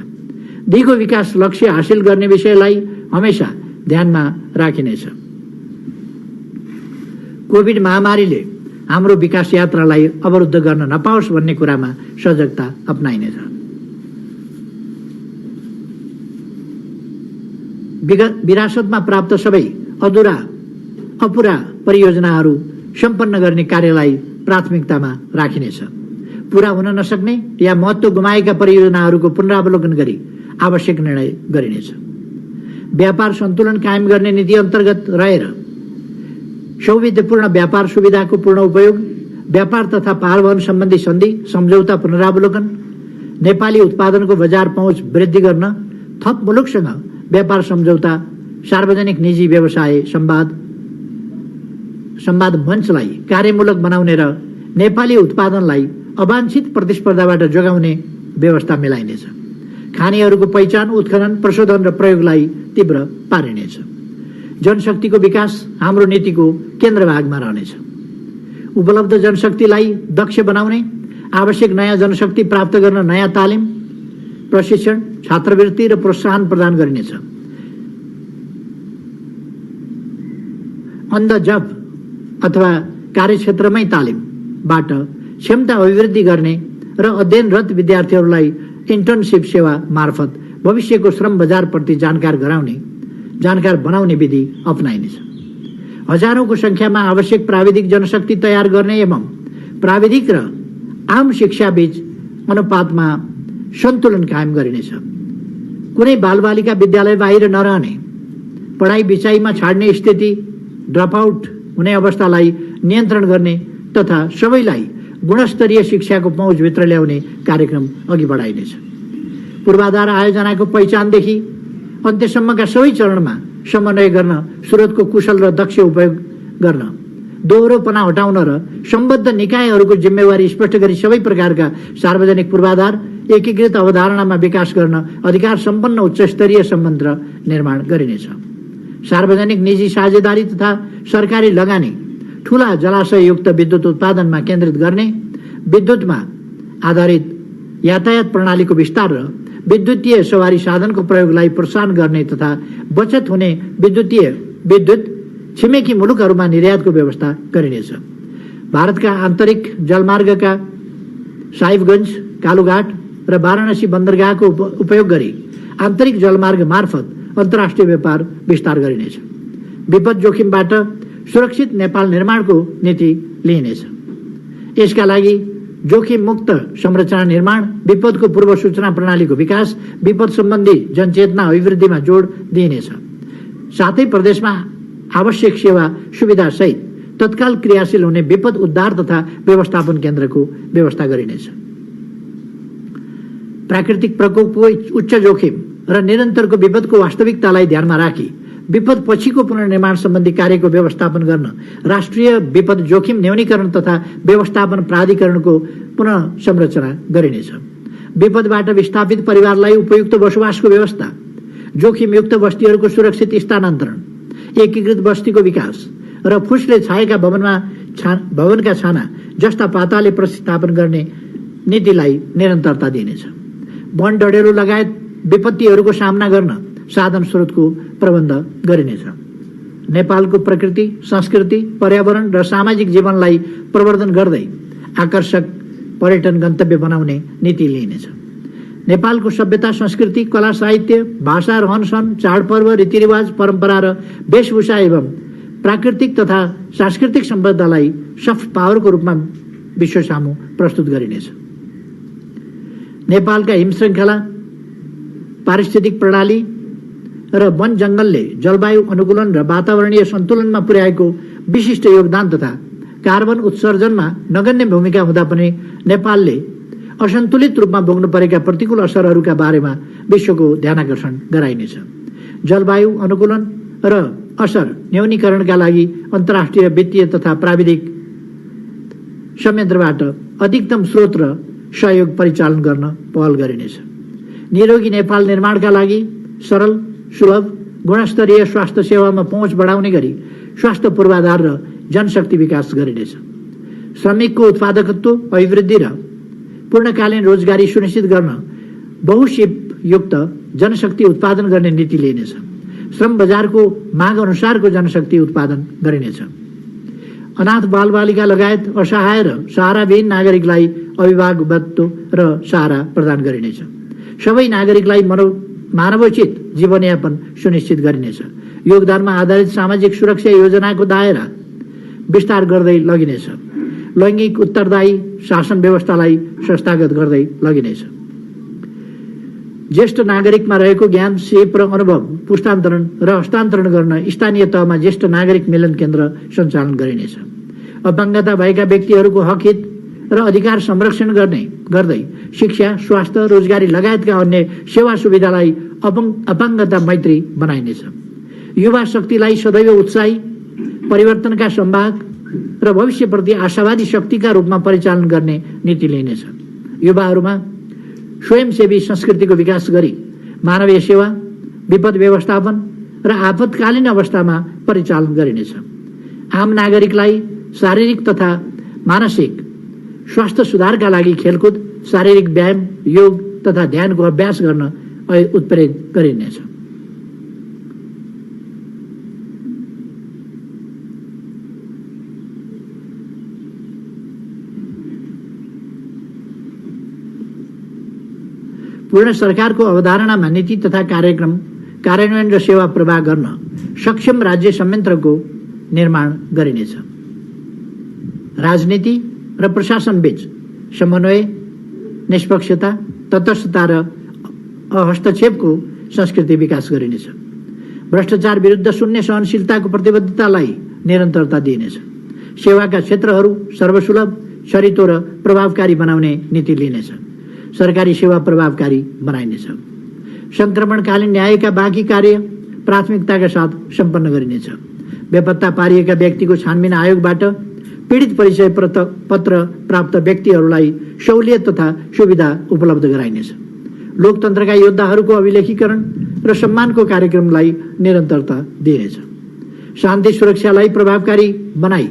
दिगो विकास लक्ष्य हासिल गर्ने विषयलाई हमेशा ध्यानमा राखिनेछ। कोभिड महामारीले हाम्रो विकास यात्रालाई अवरुद्ध गर्न नपाओस् भन्ने कुरामा सजगता अपनाइनेछ। विरासतमा प्राप्त सबै अपुरा परियोजनाहरू सम्पन्न गर्ने कार्यलाई प्राथमिकतामा राखिनेछ। पूरा हुन नसक्ने या महत्त्व गुमाएका परियोजनाहरूको पुनरावलोकन गरी आवश्यक निर्णय गरिनेछ। व्यापार सन्तुलन कायम गर्ने नीति अन्तर्गत रहेर सौविध्यपूर्ण व्यापार सुविधाको पूर्ण उपयोग, व्यापार तथा परिवहन सम्बन्धी सन्धि सम्झौता पुनरावलोकन, नेपाली उत्पादनको बजार पहुँच वृद्धि गर्न, थप मुलुकसँग व्यापार सम्झौता, सार्वजनिक निजी व्यवसाय संवाद मञ्चलाई कार्यमूलक बनाउने र नेपाली उत्पादनलाई अवांछित प्रतिस्पर्धाबाट जोगाउने व्यवस्था मिलाइनेछ। खानीहरूको पहिचान, उत्खनन, प्रशोधन र प्रयोगलाई तीव्र पारिनेछ। जनशक्तिको विकास हाम्रो नीतिको केन्द्रभागमा रहनेछ। उपलब्ध जनशक्तिलाई दक्ष बनाउने, आवश्यक नयाँ जनशक्ति प्राप्त गर्न नयाँ तालिम, प्रशिक्षण, छात्रवृत्ति र प्रोत्साहन प्रदान गरिनेछ। अन द जब अथवा कार्यक्षेत्रमै तालिमबाट क्षमता अभिवृद्धि गर्ने र अध्ययनरत विद्यार्थीहरूलाई इन्टर्नशिप सेवा मार्फत भविष्यको श्रम बजारप्रति जानकार बनाउने विधि अपनाइनेछ। हजारौंको संख्यामा आवश्यक प्राविधिक जनशक्ति तयार गर्ने एवं प्राविधिक र आम शिक्षा बीच अनुपातमा सन्तुलन कायम गरिनेछ। कुनै बालबालिका विद्यालय बाहिर नरहने, पढाइ बिचाइमा छाड्ने स्थिति, ड्रपआउट हुने अवस्थालाई नियन्त्रण गर्ने तथा सबैलाई गुणस्तरीय शिक्षाको पहुँचभित्र ल्याउने कार्यक्रम अघि बढाइनेछ। पूर्वाधार आयोजनाको पहिचानदेखि अन्त्यसम्मका सबै चरणमा समन्वय गर्न, स्रोतको कुशल र दक्ष उपयोग गर्न, दोहोरोपना हटाउन र सम्बद्ध निकायहरूको जिम्मेवारी स्पष्ट गरी सबै प्रकारका सार्वजनिक पूर्वाधार एकीकृत अवधारणामा विकास गर्न अधिकार सम्पन्न उच्चस्तरीय सम्बन्ध निर्माण गरिनेछ। सार्वजनिक निजी साझेदारी तथा सरकारी लगानी ठूला जलाशययुक्त विद्युत उत्पादनमा केन्द्रित गर्ने, विद्युतमा आधारित यातायात प्रणालीको विस्तार र विद्युतीय सवारी साधनको प्रयोगलाई प्रोत्साहन गर्ने तथा बचत हुने विद्युत छिमेकी मुलुकहरूमा निर्यातको व्यवस्था गरिनेछ। भारतका आन्तरिक जलमार्गका साहिबगञ्ज, कालुघाट र वाराणसी बन्दरगाहको उपयोग गरी आन्तरिक जलमार्ग मार्फत अन्तर्राष्ट्रिय व्यापार विस्तार गरिनेछ। विपद जोखिमबाट सुरक्षित नेपाल निर्माणको नीति लिइनेछ। यसका लागि जोखिम मुक्त संरचना निर्माण, विपदको पूर्व सूचना प्रणालीको विकास, विपद सम्बन्धी जनचेतना अभिवृद्धिमा जोड दिइनेछ। साथै प्रदेशमा आवश्यक सेवा सुविधा सहित तत्काल क्रियाशील हुने विपद उद्धार तथा व्यवस्थापन केन्द्रको व्यवस्था गरिनेछ। प्राकृतिक प्रकोपको उच्च जोखिम र निरन्तरको विपदको वास्तविकतालाई ध्यानमा राखी विपद पछिको पुनर्निर्माण सम्बन्धी कार्यको व्यवस्थापन गर्न राष्ट्रिय विपद जोखिम न्यूनीकरण तथा व्यवस्थापन प्राधिकरणको पुनः संरचना गरिनेछ। विपदबाट विस्थापित परिवारलाई उपयुक्त बसोबासको व्यवस्था, जोखिमयुक्त बस्तीहरूको सुरक्षित स्थानान्तरण, एकीकृत बस्तीको विकास र फुसले छाएका भवनका छाना जस्ता पाताले प्रतिस्थापन गर्ने नीतिलाई निरन्तरता दिइनेछ। वन डढेलो लगायत विपत्तिहरूको सामना गर्न साधन स्रोतको प्रबन्ध गरिनेछ। नेपालको प्रकृति, संस्कृति, पर्यावरण र सामाजिक जीवनलाई प्रवर्धन गर्दै आकर्षक पर्यटन गन्तव्य बनाउने नीति लिइनेछ। नेपालको सभ्यता, संस्कृति, कला, साहित्य, भाषा, रहनसहन, चाडपर्व, रीतिरिवाज, परम्परा र वेशभूषा एवं प्राकृतिक तथा सांस्कृतिक सम्पदालाई सफ्ट पावरको रूपमा विश्व सामु प्रस्तुत गरिनेछ। नेपालका हिमश्रृङ्खला, पारिस्थितिक प्रणाली र वन जंगलले जलवायु अनुकूलन र वातावरणीय सन्तुलनमा पुर्याएको विशिष्ट योगदान तथा कार्बन उत्सर्जनमा नगण्य भूमिका हुँदा पनि नेपालले असन्तुलित रूपमा भोग्नु परेका प्रतिकूल असरहरूका बारेमा विश्वको ध्यानाकर्षण गराइनेछ। जलवायु अनुकूलन र असर न्यूनीकरणका लागि अन्तर्राष्ट्रिय वित्तीय तथा प्राविधिक संयन्त्रबाट अधिकतम स्रोत र सहयोग परिचालन गर्न पहल गरिनेछ। निरोगी नेपाल निर्माणका लागि सरल, सुलभ, गुणस्तरीय स्वास्थ्य सेवामा पहुँच बढाउने गरी स्वास्थ्य पूर्वाधार र जनशक्ति विकास गरिनेछ। श्रमिकको उत्पादकत्व अभिवृद्धि र पूर्णकालीन रोजगारी सुनिश्चित गर्न बहुशिफ्टयुक्त जनशक्ति उत्पादन गर्ने नीति लिइनेछ। श्रम बजारको माग अनुसारको जनशक्ति उत्पादन गरिनेछ। अनाथ बालबालिका लगायत असहाय र सहाराविहीन नागरिकलाई अभिभावकत्व र सहारा प्रदान गरिनेछ। सबै नागरिकलाई मानवोचित जीवनयापन सुनिश्चित गरिनेछ। योगदानमा आधारित सामाजिक सुरक्षा योजनाको दायरा विस्तार गर्दै लगिनेछ। लैङ्गिक उत्तरदायी शासन व्यवस्थालाई संस्थागत गर्दै लगिनेछ। ज्येष्ठ नागरिकमा रहेको ज्ञान, सिप र अनुभव पुस्तान्तरण र हस्तान्तरण गर्न स्थानीय तहमा ज्येष्ठ नागरिक मिलन केन्द्र सञ्चालन गरिनेछ। अपाङ्गता भएका व्यक्तिहरूको हक हित र अधिकार संरक्षण गर्दै शिक्षा, स्वास्थ्य, रोजगारी लगायतका अन्य सेवा सुविधालाई अपाङ्गता मैत्री बनाइनेछ। युवा शक्तिलाई सदैव उत्साही, परिवर्तनका सम्भाग र भविष्यप्रति आशावादी शक्तिका रूपमा परिचालन गर्ने नीति लिइनेछ। युवाहरूमा स्वयंसेवी संस्कृतिको विकास गरी मानवीय सेवा, विपद व्यवस्थापन र आपतकालीन अवस्थामा परिचालन गरिनेछ। आम नागरिकलाई शारीरिक तथा मानसिक स्वास्थ्य सुधारका लागि खेलकुद, शारीरिक व्यायाम, योग तथा ध्यानको अभ्यास गर्न उत्प्रेरित गरिनेछ। पूर्ण सरकारको अवधारणामा नीति तथा कार्यक्रम कार्यान्वयन र सेवा प्रवाह गर्न सक्षम राज्य संयन्त्रको निर्माण गरिनेछ। राजनीति र प्रशासन बीच समन्वय, निष्पक्षता, तटस्थता र हस्तक्षेपको संस्कृति विकास गरिनेछ। भ्रष्टाचार विरुद्ध शून्य सहनशीलताको प्रतिबद्धतालाई निरन्तरता दिइनेछ। सेवाका क्षेत्रहरू सर्वसुलभ, छरितो र प्रभावकारी बनाउने नीति लिइनेछ। सरकारी सेवा प्रभावकारी बनाइनेछ। संक्रमणकालीन न्यायका बाँकी कार्य प्राथमिकताका साथ सम्पन्न गरिनेछ। बेपत्ता पारिएका व्यक्तिको छानबिन आयोगबाट पीडित परिचय पत्र प्राप्त व्यक्तिहरूलाई सहुलियत तथा सुविधा उपलब्ध गराइनेछ। लोकतन्त्रका योद्धाहरूको अभिलेखीकरण र सम्मानको कार्यक्रमलाई निरन्तरता दिइनेछ। शान्ति सुरक्षालाई प्रभावकारी बनाई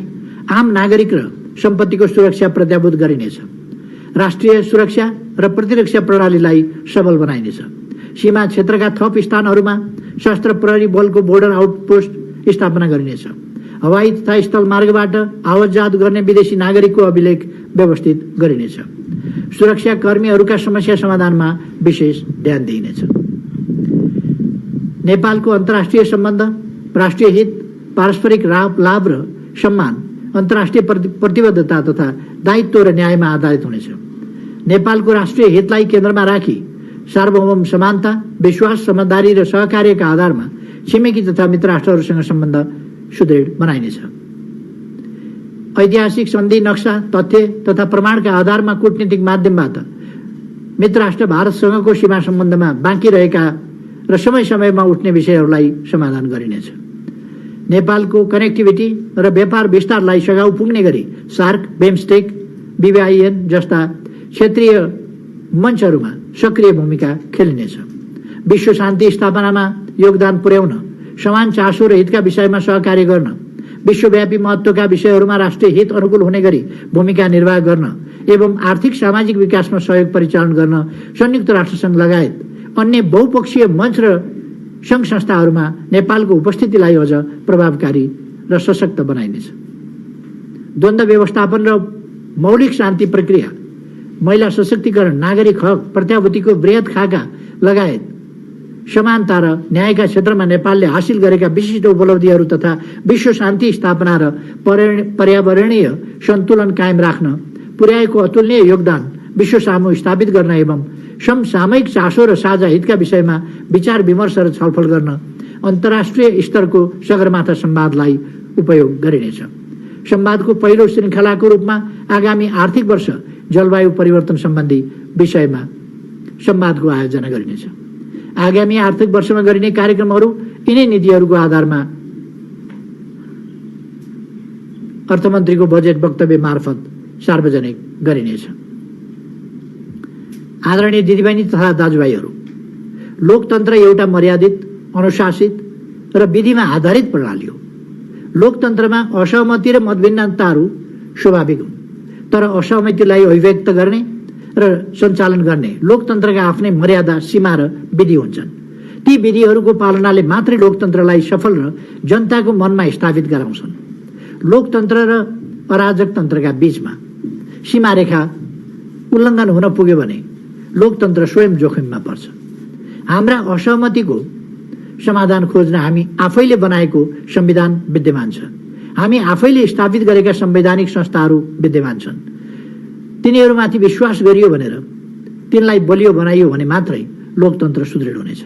आम नागरिक र सम्पत्तिको सुरक्षा प्रत्याभूत गरिनेछ। राष्ट्रिय सुरक्षा र प्रतिरक्षा प्रणालीलाई सबल बनाइनेछ। सीमा क्षेत्रका थप स्थानहरूमा सशस्त्र प्रहरी बलको बोर्डर आउटपोस्ट स्थापना गरिनेछ। हवाई तथा स्थल मार्गबाट आवतजात गर्ने विदेशी नागरिकको अभिलेख व्यवस्थित गरिनेछ। सुरक्षा कर्मीहरूका समस्या समाधानमा विशेष ध्यान दिइनेछ। नेपालको अन्तर्राष्ट्रिय सम्बन्ध, राष्ट्रिय हित, पारस्परिक लाभ र सम्मान, अन्तर्राष्ट्रिय प्रतिबद्धता तथा दायित्व र न्यायमा आधारित हुनेछ। नेपालको राष्ट्रिय हितलाई केन्द्रमा राखी सार्वभौम समानता, विश्वास, समझदारी र सहकार्यका आधारमा छिमेकी तथा मित्र राष्ट्रहरूसँग सम्बन्ध सुदृढ बनाइनेछ। ऐतिहासिक सन्धि नक्सा, तथ्य तथा प्रमाणका आधारमा कूटनीतिक माध्यमबाट मित्र राष्ट्र भारतसँगको सीमा सम्बन्धमा बाँकी रहेका र समय समयमा उठ्ने विषयहरूलाई समाधान गरिनेछ। नेपालको कनेक्टिभिटी र व्यापार विस्तारलाई सघाउ पुग्ने गरी सार्क, बिमस्टेक, BBIN जस्ता क्षेत्रीय मञ्चहरूमा सक्रिय भूमिका खेलिनेछ। विश्व शान्ति स्थापनामा योगदान पुर्याउन, समान चासो र हितका विषयमा सहकार्य गर्न, विश्वव्यापी महत्त्वका विषयहरूमा राष्ट्रिय हित अनुकूल हुने गरी भूमिका निर्वाह गर्न एवं आर्थिक सामाजिक विकासमा सहयोग परिचालन गर्न संयुक्त राष्ट्रसङ्घ लगायत अन्य बहुपक्षीय मञ्च र सङ्घ संस्थाहरूमा नेपालको उपस्थितिलाई अझ प्रभावकारी र सशक्त बनाइनेछ। द्वन्द्व व्यवस्थापन र मौलिक शान्ति प्रक्रिया, महिला सशक्तिकरण, नागरिक हक, प्रत्याभूतिको वृहत खाका लगायत समानता र न्यायका क्षेत्रमा नेपालले हासिल गरेका विशिष्ट उपलब्धिहरू तथा विश्व शान्ति स्थापना र पर्यावरणीय सन्तुलन कायम राख्न पुर्याएको अतुलनीय योगदान विश्व सामु स्थापित गर्न एवं समसामयिक चासो र साझा हितका विषयमा विचार विमर्श र छलफल गर्न अन्तर्राष्ट्रिय स्तरको सगरमाथा संवादलाई उपयोग गरिनेछ। संवादको पहिलो श्रृङ्खलाको रूपमा आगामी आर्थिक वर्ष जलवायु परिवर्तन सम्बन्धी विषयमा संवादको आयोजना गरिनेछ। आगामी आर्थिक वर्षमा गरिने कार्यक्रमहरू यिनै नीतिहरूको आधारमा अर्थमन्त्रीको बजेट वक्तव्य मार्फत सार्वजनिक गरिनेछ। आदरणीय दिदीबहिनी तथा दाजुभाइहरू, लोकतन्त्र एउटा मर्यादित, अनुशासित र विधिमा आधारित प्रणाली हो। लोकतन्त्रमा असहमति र मतभिन्नताहरू स्वाभाविक हुन्, तर असहमतिलाई अभिव्यक्त गर्ने र सञ्चालन गर्ने लोकतन्त्रका आफ्नै मर्यादा, सीमा र विधि हुन्छन्। ती विधिहरूको पालनाले मात्रै लोकतन्त्रलाई सफल र जनताको मनमा स्थापित गराउँछन्। लोकतन्त्र र अराजकतन्त्रका बीचमा सीमारेखा उल्लङ्घन हुन पुग्यो भने लोकतन्त्र स्वयं जोखिममा पर्छ। हाम्रा असहमतिको समाधान खोज्न हामी आफैले बनाएको संविधान विद्यमान छ। हामी आफैले स्थापित गरेका संवैधानिक संस्थाहरू विद्यमान छन्। तिनीहरूमाथि विश्वास गरियो भनेर तिनलाई बलियो बनाइयो भने मात्रै लोकतन्त्र सुदृढ हुनेछ।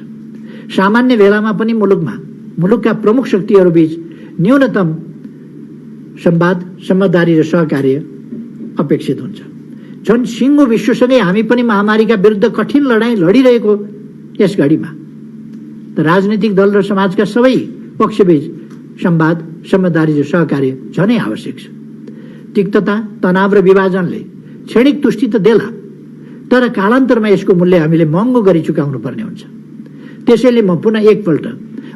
सामान्य बेलामा पनि मुलुकका प्रमुख शक्तिहरूबीच न्यूनतम संवाद, समझदारी र सहकार्य अपेक्षित हुन्छ। झन् सिङ्गो विश्वसँगै हामी पनि महामारीका विरुद्ध कठिन लडाईँ लडिरहेको यस घडीमा राजनीतिक दल र समाजका सबै पक्षबीच संवाद, समझदारी र सहकार्य झनै आवश्यक छ। तिक्तता, तनाव र विभाजनले क्षणिक तुष्टि त देला, तर कालान्तरमा यसको मूल्य हामीले महँगो गरी चुकाउनु पर्ने हुन्छ। त्यसैले म पुनः एकपल्ट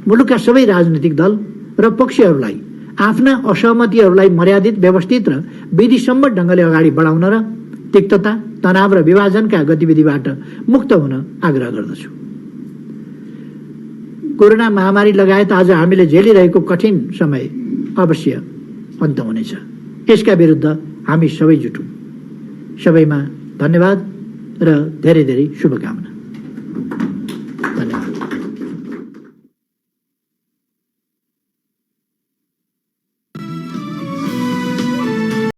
मुलुकका सबै राजनीतिक दल र पक्षहरूलाई आफ्ना असहमतिहरूलाई मर्यादित, व्यवस्थित र विधिसम्मत ढङ्गले अगाडि बढाउन र तिक्तता, तनाव र विभाजनका गतिविधिबाट मुक्त हुन आग्रह गर्दछु। कोरोना महामारी लगायत आज हामीले झेलिरहेको कठिन समय अवश्य अन्त हुनेछ। यसका विरुद्ध हामी सबै जुटौँ। सबैमा धन्यवाद र धेरै धेरै शुभकामना।